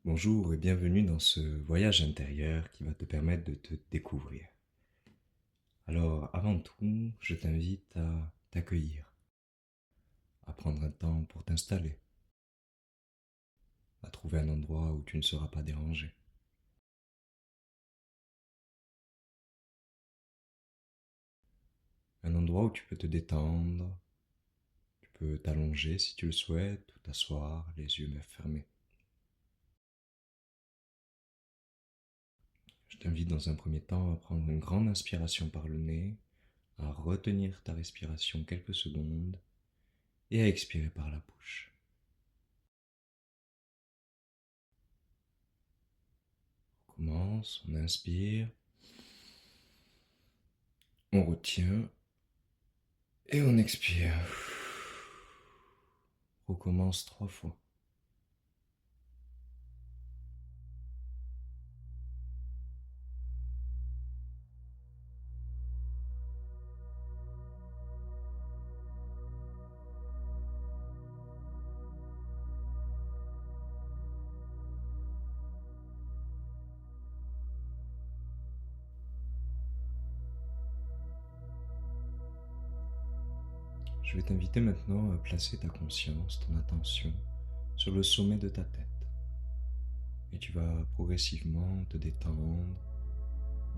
Bonjour et bienvenue dans ce voyage intérieur qui va te permettre de te découvrir. Alors, avant tout, je t'invite à t'accueillir, à prendre un temps pour t'installer, à trouver un endroit où tu ne seras pas dérangé. Un endroit où tu peux te détendre, tu peux t'allonger si tu le souhaites, ou t'asseoir, les yeux fermés. Je t'invite dans un premier temps à prendre une grande inspiration par le nez, à retenir ta respiration quelques secondes et à expirer par la bouche. On commence, on inspire, on retient et on expire. Recommence 3 fois. Je vais t'inviter maintenant à placer ta conscience, ton attention sur le sommet de ta tête. Et tu vas progressivement te détendre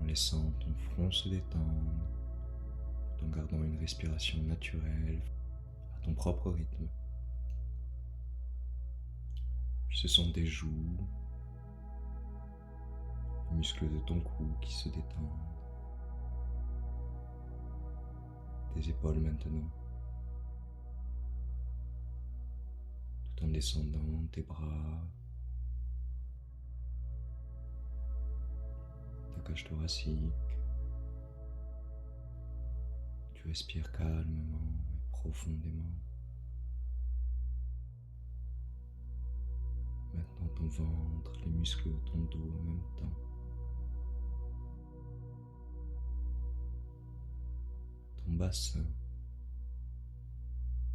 en laissant ton front se détendre, tout en gardant une respiration naturelle à ton propre rythme. Puis ce sont tes joues, les muscles de ton cou qui se détendent, tes épaules maintenant, tout en descendant tes bras, ta cage thoracique. Tu respires calmement et profondément. Maintenant ton ventre, les muscles de ton dos en même temps. Ton bassin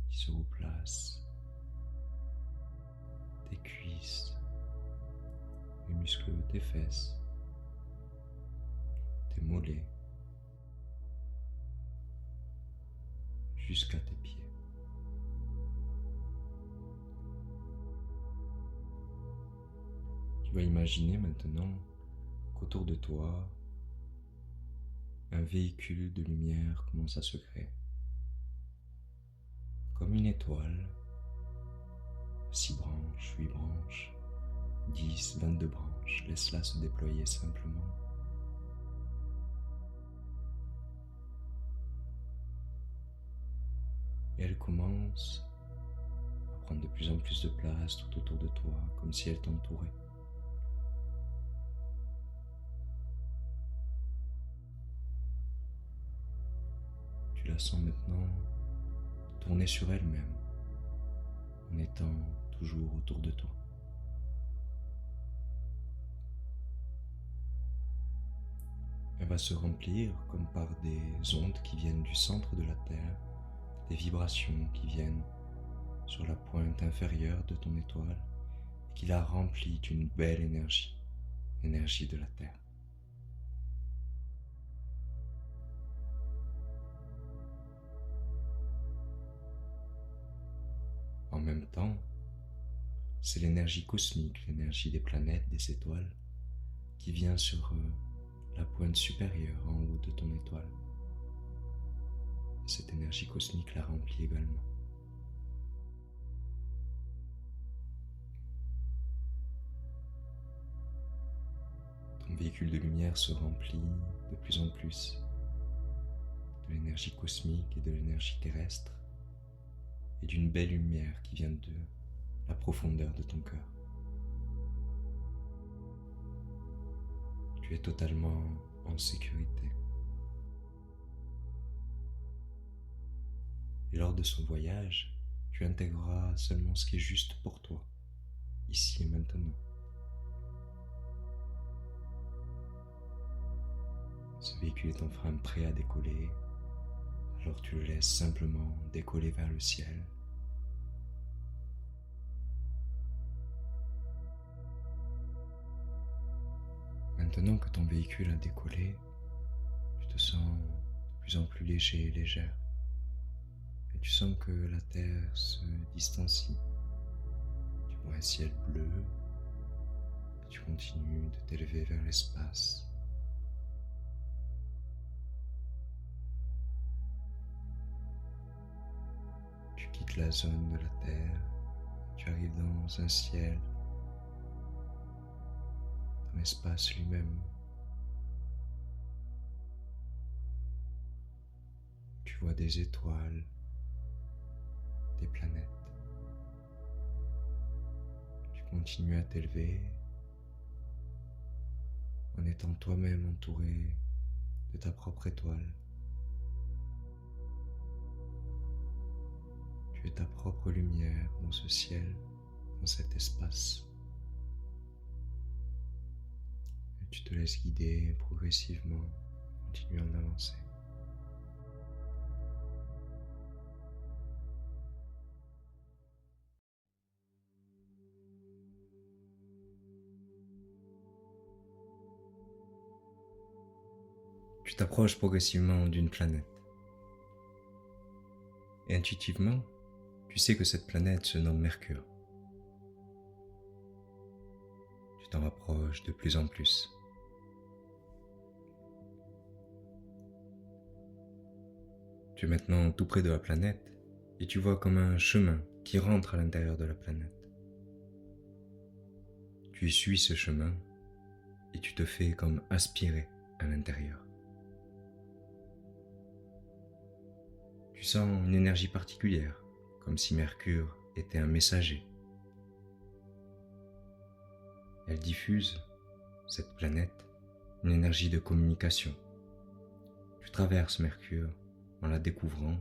qui se replace. Tes cuisses, les muscles de tes fesses, tes mollets, jusqu'à tes pieds. Tu vas imaginer maintenant qu'autour de toi, un véhicule de lumière commence à se créer. Comme une étoile, 6 branches, 8 branches, 10, 22 branches, laisse-la se déployer simplement. Et elle commence à prendre de plus en plus de place tout autour de toi, comme si elle t'entourait. Tu la sens maintenant tourner sur elle-même, en étant toujours autour de toi. Elle va se remplir comme par des ondes qui viennent du centre de la Terre, des vibrations qui viennent sur la pointe inférieure de ton étoile et qui la remplit d'une belle énergie, l'énergie de la Terre. En même temps, c'est l'énergie cosmique, l'énergie des planètes, des étoiles, qui vient sur la pointe supérieure en haut de ton étoile. Et cette énergie cosmique la remplit également. Ton véhicule de lumière se remplit de plus en plus de l'énergie cosmique et de l'énergie terrestre et d'une belle lumière qui vient de la profondeur de ton cœur. Tu es totalement en sécurité. Et lors de ce voyage, tu intégreras seulement ce qui est juste pour toi, ici et maintenant. Ce véhicule est enfin prêt à décoller, alors tu le laisses simplement décoller vers le ciel. Maintenant que ton véhicule a décollé, tu te sens de plus en plus léger et légère. Et tu sens que la Terre se distancie. Tu vois un ciel bleu et tu continues de t'élever vers l'espace. Tu quittes la zone de la Terre, tu arrives dans un ciel, dans l'espace lui-même. Tu vois des étoiles, des planètes. Tu continues à t'élever en étant toi-même entouré de ta propre étoile. Tu es ta propre lumière dans ce ciel, dans cet espace. Et tu te laisses guider progressivement, continuant d'avancer. Tu t'approches progressivement d'une planète. Et intuitivement, tu sais que cette planète se nomme Mercure. Tu t'en rapproches de plus en plus. Tu es maintenant tout près de la planète et tu vois comme un chemin qui rentre à l'intérieur de la planète. Tu suis ce chemin et tu te fais comme aspirer à l'intérieur. Tu sens une énergie particulière, comme si Mercure était un messager. Elle diffuse, cette planète, une énergie de communication. Tu traverses Mercure en la découvrant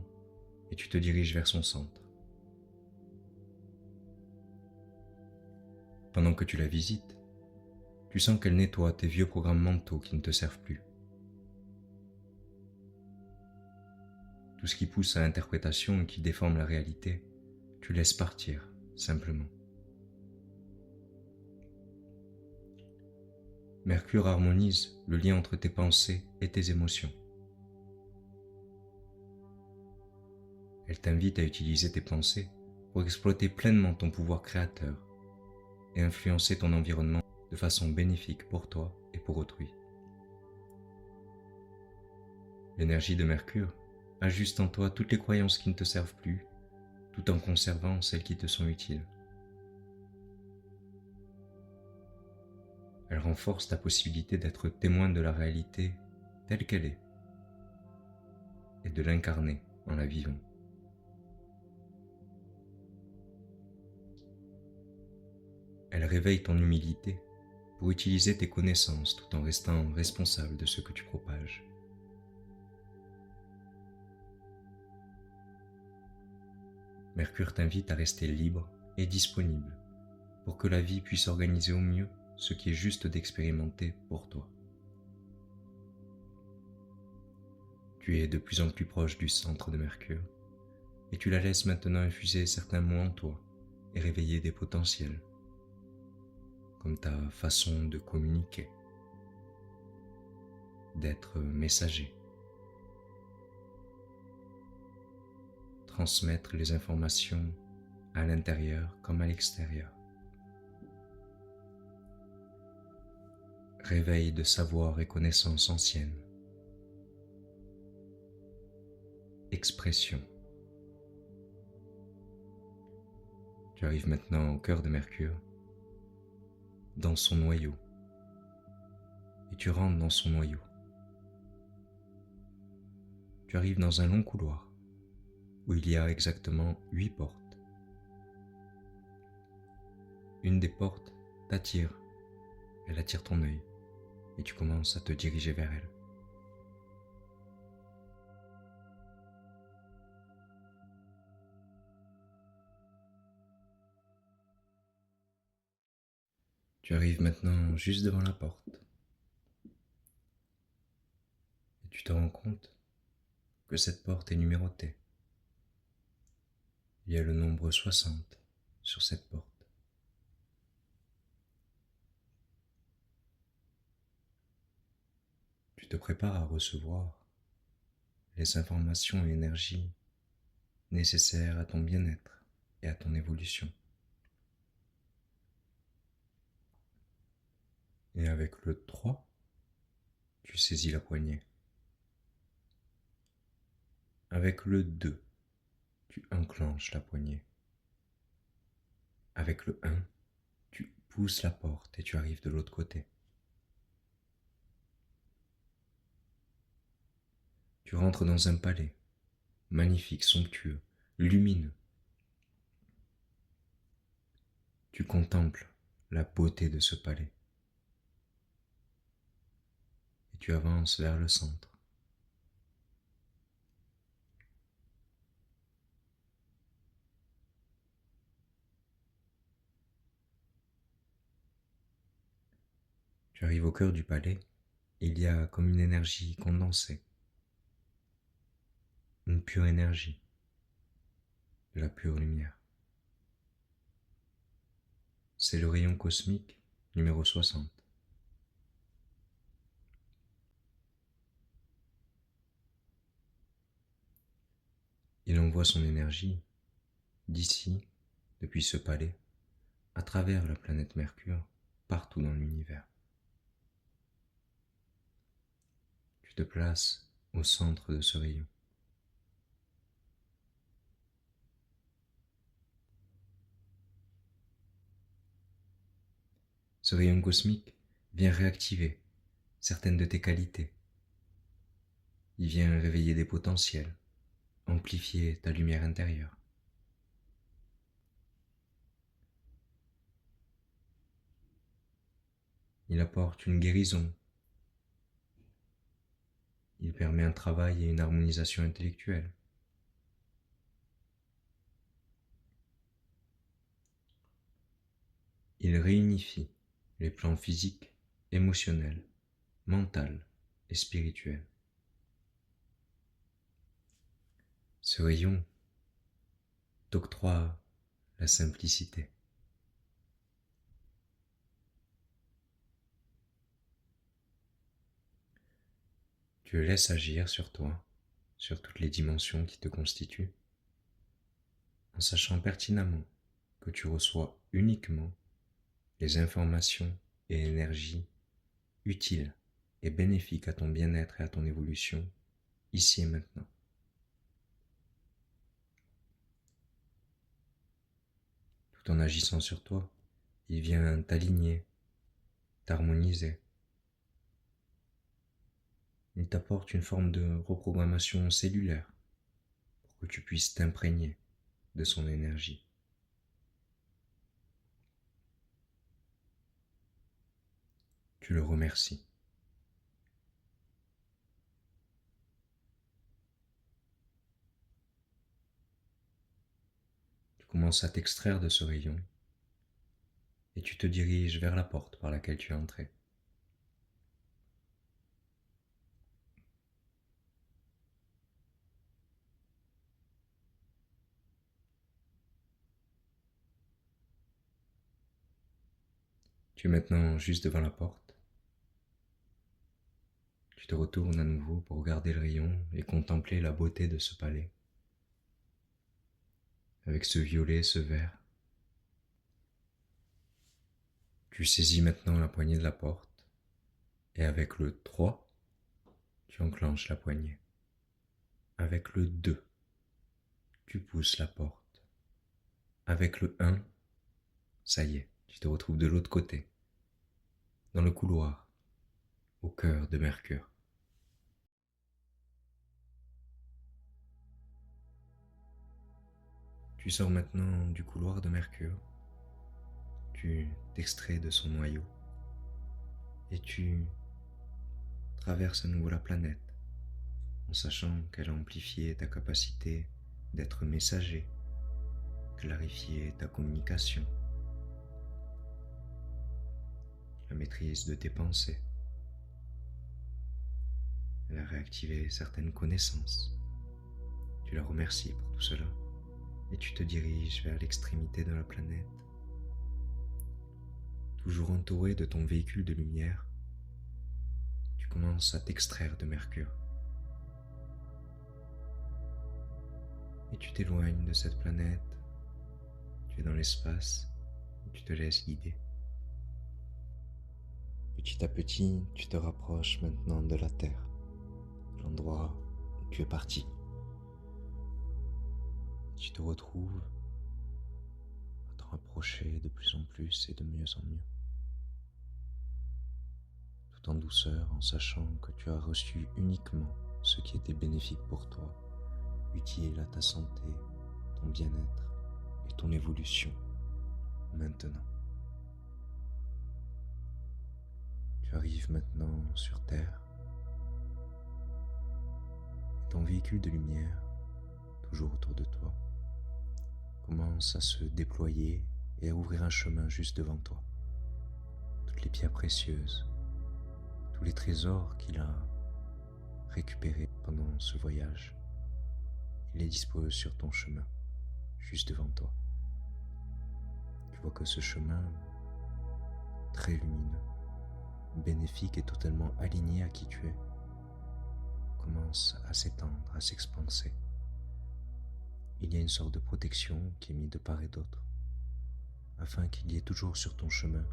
et tu te diriges vers son centre. Pendant que tu la visites, tu sens qu'elle nettoie tes vieux programmes mentaux qui ne te servent plus. Tout ce qui pousse à l'interprétation et qui déforme la réalité, tu laisses partir, simplement. Mercure harmonise le lien entre tes pensées et tes émotions. Elle t'invite à utiliser tes pensées pour exploiter pleinement ton pouvoir créateur et influencer ton environnement de façon bénéfique pour toi et pour autrui. L'énergie de Mercure ajuste en toi toutes les croyances qui ne te servent plus, tout en conservant celles qui te sont utiles. Elle renforce ta possibilité d'être témoin de la réalité telle qu'elle est et de l'incarner en la vivant. Elle réveille ton humilité pour utiliser tes connaissances tout en restant responsable de ce que tu propages. Mercure t'invite à rester libre et disponible pour que la vie puisse organiser au mieux ce qui est juste d'expérimenter pour toi. Tu es de plus en plus proche du centre de Mercure et tu la laisses maintenant infuser certains mots en toi et réveiller des potentiels, comme ta façon de communiquer, d'être messager, transmettre les informations à l'intérieur comme à l'extérieur. Réveil de savoir et connaissances anciennes. Expression. Tu arrives maintenant au cœur de Mercure, dans son noyau, et tu rentres dans son noyau. Tu arrives dans un long couloir où il y a exactement 8 portes. Une des portes t'attire, elle attire ton œil, et tu commences à te diriger vers elle. Tu arrives maintenant juste devant la porte, et tu te rends compte que cette porte est numérotée. Il y a le nombre 60 sur cette porte. Tu te prépares à recevoir les informations et énergies nécessaires à ton bien-être et à ton évolution. Et avec le 3, tu saisis la poignée. Avec le 2, tu enclenches la poignée. Avec le 1, tu pousses la porte et tu arrives de l'autre côté. Tu rentres dans un palais, magnifique, somptueux, lumineux. Tu contemples la beauté de ce palais et tu avances vers le centre. Tu arrives au cœur du palais, il y a comme une énergie condensée, une pure énergie, de la pure lumière. C'est le rayon cosmique numéro 60. Il envoie son énergie d'ici, depuis ce palais, à travers la planète Mercure, partout dans l'univers. Tu te places au centre de ce rayon. Ce rayon cosmique vient réactiver certaines de tes qualités. Il vient réveiller des potentiels, amplifier ta lumière intérieure. Il apporte une guérison. Il permet un travail et une harmonisation intellectuelle. Il réunifie les plans physiques, émotionnels, mental et spirituel. Ce rayon t'octroie la simplicité. Tu le laisses agir sur toi, sur toutes les dimensions qui te constituent, en sachant pertinemment que tu reçois uniquement les informations et énergies utiles et bénéfiques à ton bien-être et à ton évolution, ici et maintenant. Tout en agissant sur toi, il vient t'aligner, t'harmoniser. Il t'apporte une forme de reprogrammation cellulaire pour que tu puisses t'imprégner de son énergie. Tu le remercies. Tu commences à t'extraire de ce rayon et tu te diriges vers la porte par laquelle tu es entré. Tu es maintenant juste devant la porte. Tu te retournes à nouveau pour regarder le rayon et contempler la beauté de ce palais. Avec ce violet, ce vert. Tu saisis maintenant la poignée de la porte et avec le 3, tu enclenches la poignée. Avec le 2, tu pousses la porte. Avec le 1, ça y est, tu te retrouves de l'autre côté, dans le couloir, au cœur de Mercure. Tu sors maintenant du couloir de Mercure, tu t'extrais de son noyau et tu traverses à nouveau la planète en sachant qu'elle a amplifié ta capacité d'être messager, clarifié ta communication, la maîtrise de tes pensées. Elle a réactivé certaines connaissances. Tu la remercies pour tout cela et tu te diriges vers l'extrémité de la planète. Toujours entouré de ton véhicule de lumière, tu tu commences à t'extraire de Mercure. Et tu t'éloignes de cette planète, tu es dans l'espace, et tu te laisses guider. Petit à petit, tu te rapproches maintenant de la Terre, de l'endroit où tu es parti. Tu te retrouves à t'en rapprocher de plus en plus et de mieux en mieux. Tout en douceur, en sachant que tu as reçu uniquement ce qui était bénéfique pour toi, utile à ta santé, ton bien-être et ton évolution maintenant. Tu arrives maintenant sur Terre et ton véhicule de lumière, toujours autour de toi, commence à se déployer et à ouvrir un chemin juste devant toi. Toutes les pierres précieuses, tous les trésors qu'il a récupérés pendant ce voyage, il les dispose sur ton chemin, juste devant toi. Tu vois que ce chemin, très lumineux, bénéfique et totalement aligné à qui tu es, commence à s'étendre, à s'expanser. Il y a une sorte de protection qui est mise de part et d'autre, afin qu'il y ait toujours sur ton chemin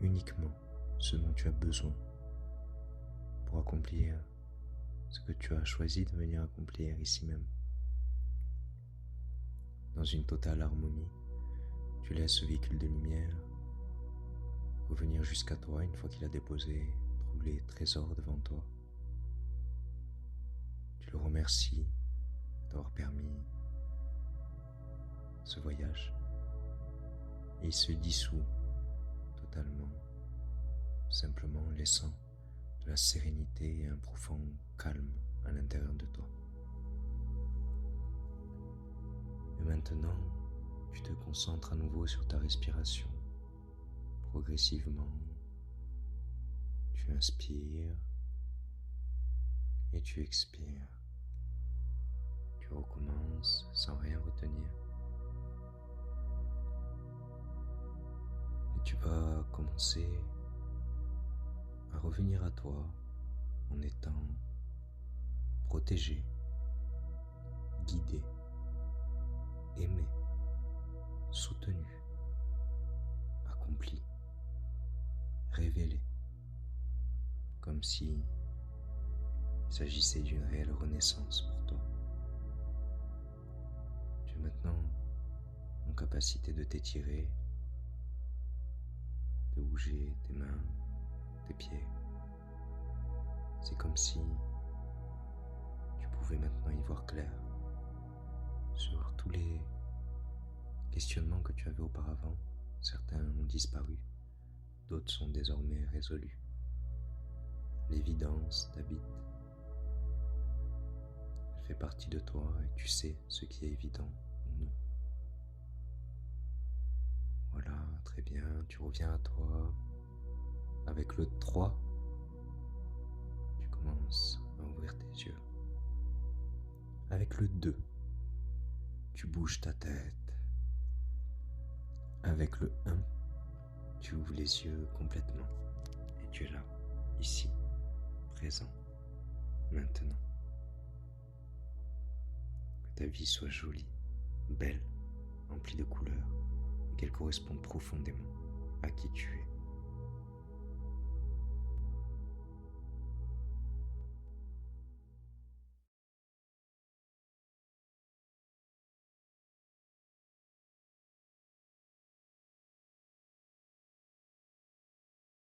uniquement ce dont tu as besoin pour accomplir ce que tu as choisi de venir accomplir ici même. Dans une totale harmonie, tu laisses ce véhicule de lumière revenir jusqu'à toi une fois qu'il a déposé tous les trésors devant toi. Tu le remercies d'avoir permis ce voyage et il se dissout totalement, simplement laissant de la sérénité et un profond calme à l'intérieur de toi. Et maintenant, tu te concentres à nouveau sur ta respiration. Progressivement, tu inspires et tu expires. Tu recommences sans rien retenir. Et tu vas commencer à revenir à toi en étant protégé, guidé, aimé, soutenu, accompli, révélé, comme si il s'agissait d'une réelle renaissance pour toi. Tu es maintenant en capacité de t'étirer, de bouger tes mains, tes pieds. C'est comme si tu pouvais maintenant y voir clair sur tous les questionnements que tu avais auparavant. Certains ont disparu, d'autres sont désormais résolus. L'évidence t'habite. Elle fait partie de toi et tu sais ce qui est évident ou non. Voilà, très bien, tu reviens à toi. Avec le 3, tu commences à ouvrir tes yeux. Avec le 2, tu bouges ta tête. Avec le 1, tu ouvres les yeux complètement et tu es là, ici, présent, maintenant. Que ta vie soit jolie, belle, remplie de couleurs et qu'elle corresponde profondément à qui tu es.